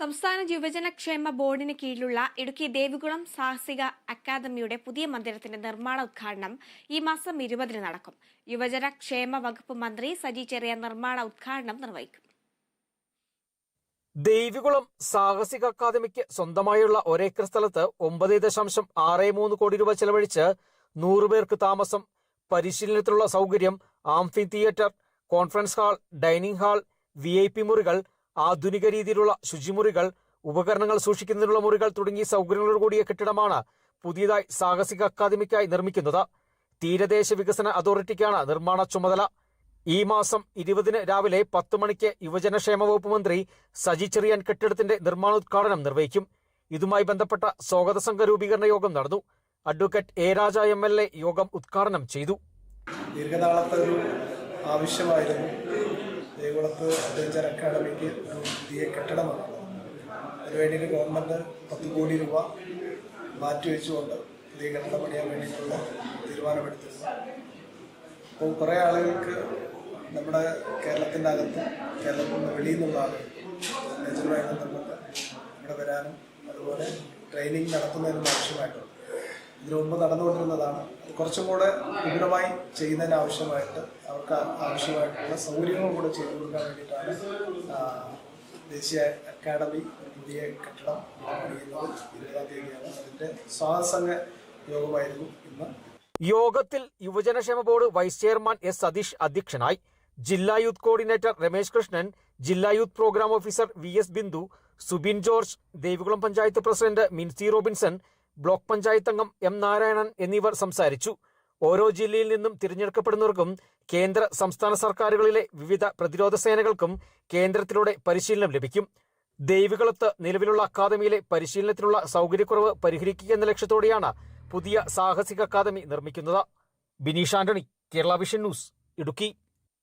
സംസ്ഥാന യുവജനക്ഷേമ ബോർഡിന് കീഴിലുള്ള ഇടുക്കി ദേവികുളം സാഹസിക അക്കാദമിയുടെ പുതിയ മന്ദിരത്തിന്റെ നിർമ്മാണ ഉദ്ഘാടനം ഈ മാസം 20-ന് നടക്കും. യുവജനക്ഷേമ വകുപ്പ് മന്ത്രി സജി ചെറിയാൻ നിർമ്മാണ ഉദ്ഘാടനം നിർവഹിക്കും. ദേവികുളം സാഹസിക അക്കാദമിക്ക് സ്വന്തമായുള്ള ഒരേക്കർ സ്ഥലത്ത് 9.63 കോടി രൂപ ചെലവഴിച്ച് 100 പേർക്ക് താമസം, പരിശീലനത്തിനുള്ള സൗകര്യം, amphi theatre, conference hall, dining hall, VIP മുറികൾ, ആധുനിക രീതിയിലുള്ള ശുചിമുറികൾ, ഉപകരണങ്ങൾ സൂക്ഷിക്കുന്നതിനുള്ള മുറികൾ തുടങ്ങിയ സൗകര്യങ്ങളോട് കൂടിയ കെട്ടിടമാണ് പുതിയതായി സാഹസിക അക്കാദമിക്കായി നിർമ്മിക്കുന്നത്. തീരദേശ വികസന അതോറിറ്റിക്കാണ് നിർമ്മാണ ചുമതല. ഈ മാസം 20-ന് രാവിലെ 10 മണിക്ക് യുവജനക്ഷേമ വകുപ്പ് മന്ത്രി സജി ചെറിയാൻ കെട്ടിടത്തിന്റെ നിർമ്മാണോദ്ഘാടനം നിർവഹിക്കും. ഇതുമായി ബന്ധപ്പെട്ട സ്വാഗത സംഘ രൂപീകരണ യോഗം നടന്നു. അഡ്വക്കേറ്റ് എ രാജ MLA യോഗം ഉദ്ഘാടനം ചെയ്തു. ദീർഘനാളത്തെ ഒരു ആവശ്യമായിരുന്നു ദേവികുളത്ത് അഡ്വഞ്ചർ അക്കാദമിക്ക് ഒരു പുതിയ കെട്ടിടമാണ്. അതിനുവേണ്ടിയിട്ട് ഗവൺമെൻറ് 10 കോടി രൂപ മാറ്റിവെച്ചുകൊണ്ട് പുതിയ കെട്ടിടം പണിയാൻ വേണ്ടിയിട്ടുള്ള തീരുമാനമെടുത്തിരുന്നു. അപ്പോൾ കുറേ ആളുകൾക്ക് നമ്മുടെ കേരളത്തിൻ്റെ അകത്തും കേരളത്തിൻ്റെ വെളിയിൽ നിന്നുള്ള ആളുകൾ നേച്ചറുമായി ബന്ധപ്പെട്ട് ഇവിടെ വരാനും അതുപോലെ ട്രെയിനിങ് നടത്തുന്നതിനും ആവശ്യമായിട്ടുണ്ട്. ഇതിനു മുമ്പ് നടന്നുകൊണ്ടിരുന്നതാണ്. കുറച്ചും കൂടെ വിപുലമായി ചെയ്യുന്നതിന് ആവശ്യമായിട്ട് അവർക്ക് ആവശ്യമായിട്ടുള്ള സൗകര്യങ്ങളും കൂടെ ചെയ്തു കൊടുക്കാൻ വേണ്ടിയിട്ടാണ് ദേശീയ അക്കാദമി പുതിയ കെട്ടിടം പണിയുന്നത്. 20-ാം തീയതിയാണ്. അതിൻ്റെ സ്വാഗതസംഘ യോഗമായിരുന്നു ഇന്ന്. യോഗത്തിൽ യുവജനക്ഷേമ board vice chairman S. Satheesh അധ്യക്ഷനായി. ജില്ലാ യൂത്ത് കോർഡിനേറ്റർ രമേശ് കൃഷ്ണൻ, ജില്ലാ youth program officer VS Bindu, Subin George, Devikulam panchayat president Mincy Robinson, block panchayat അംഗം M. നാരായണൻ എന്നിവർ സംസാരിച്ചു. ഓരോ ജില്ലയിൽ നിന്നും തിരഞ്ഞെടുക്കപ്പെടുന്നവർക്കും കേന്ദ്ര സംസ്ഥാന സർക്കാരുകളിലെ വിവിധ പ്രതിരോധ സേനകൾക്കും കേന്ദ്രത്തിലൂടെ പരിശീലനം ലഭിക്കും. ദേവികുളത്ത് നിലവിലുള്ള അക്കാദമിയിലെ പരിശീലനത്തിനുള്ള സൗകര്യക്കുറവ് പരിഹരിക്കുക എന്ന ലക്ഷ്യത്തോടെയാണ് പുതിയ സാഹസിക അക്കാദമി നിർമ്മിക്കുന്നത്. Bineesh Antony, Kerala vision news, Idukki.